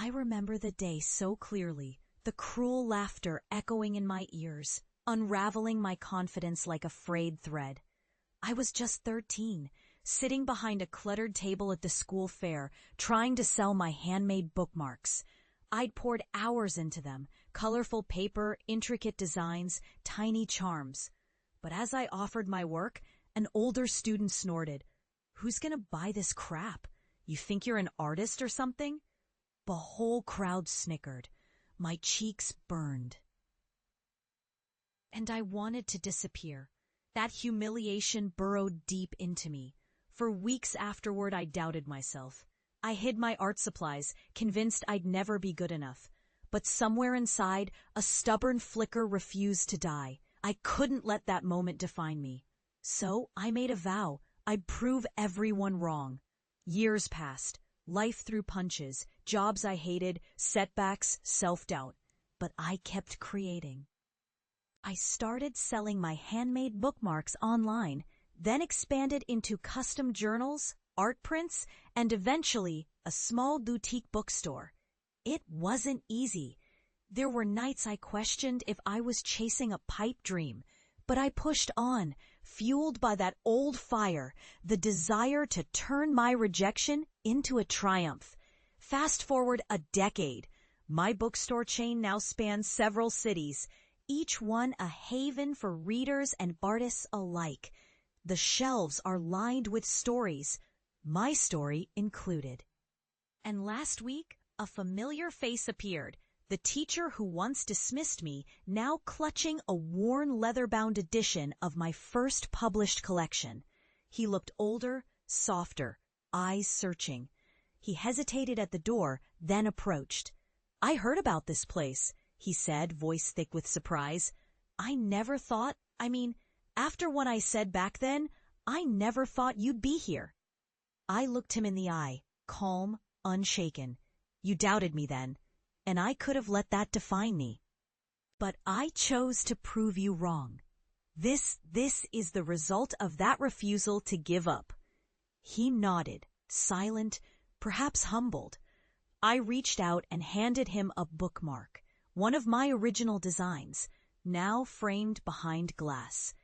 I remember the day so clearly, the cruel laughter echoing in my ears, unraveling my confidence like a frayed thread. I was just 13, sitting behind a cluttered table at the school fair, trying to sell my handmade bookmarks. I'd poured hours into them, colorful paper, intricate designs, tiny charms. But as I offered my work, an older student snorted, "Who's gonna buy this crap? You think you're an artist or something?" The whole crowd snickered. My cheeks burned. And I wanted to disappear. That humiliation burrowed deep into me. For weeks afterward, I doubted myself. I hid my art supplies, convinced I'd never be good enough. But somewhere inside, a stubborn flicker refused to die. I couldn't let that moment define me. So I made a vow. I'd prove everyone wrong. Years passed. Life threw punches, jobs I hated, setbacks, self-doubt. But I kept creating. I started selling my handmade bookmarks online, then expanded into custom journals, art prints, and eventually a small boutique bookstore. It wasn't easy. There were nights I questioned if I was chasing a pipe dream, but I pushed on, fueled by that old fire, the desire to turn my rejection into a triumph. Fast forward a decade. My bookstore chain now spans several cities, each one a haven for readers and artists alike. The shelves are lined with stories, my story included. And last week, a familiar face appeared, the teacher who once dismissed me, now clutching a worn leather-bound edition of my first published collection. He looked older, softer, eyes searching. He hesitated at the door, then approached. "I heard about this place," he said, voice thick with surprise. After what I said back then, I never thought you'd be here." I looked him in the eye, calm, unshaken. "You doubted me then, and I could have let that define me. But I chose to prove you wrong. This is the result of that refusal to give up." He nodded, silent, perhaps humbled. I reached out and handed him a bookmark, one of my original designs, now framed behind glass.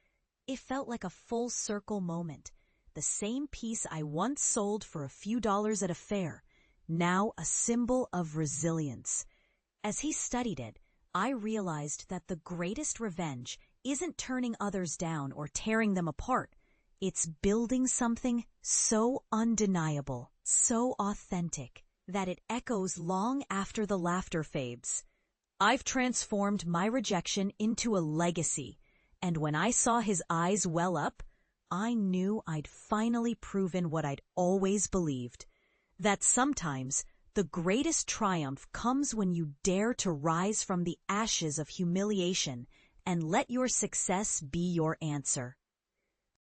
It felt like a full-circle moment. The same piece I once sold for a few dollars at a fair, now a symbol of resilience. As he studied it, I realized that the greatest revenge isn't turning others down or tearing them apart. It's building something so undeniable, so authentic, that it echoes long after the laughter fades. I've transformed my rejection into a legacy, and when I saw his eyes well up, I knew I'd finally proven what I'd always believed, that sometimes the greatest triumph comes when you dare to rise from the ashes of humiliation and let your success be your answer.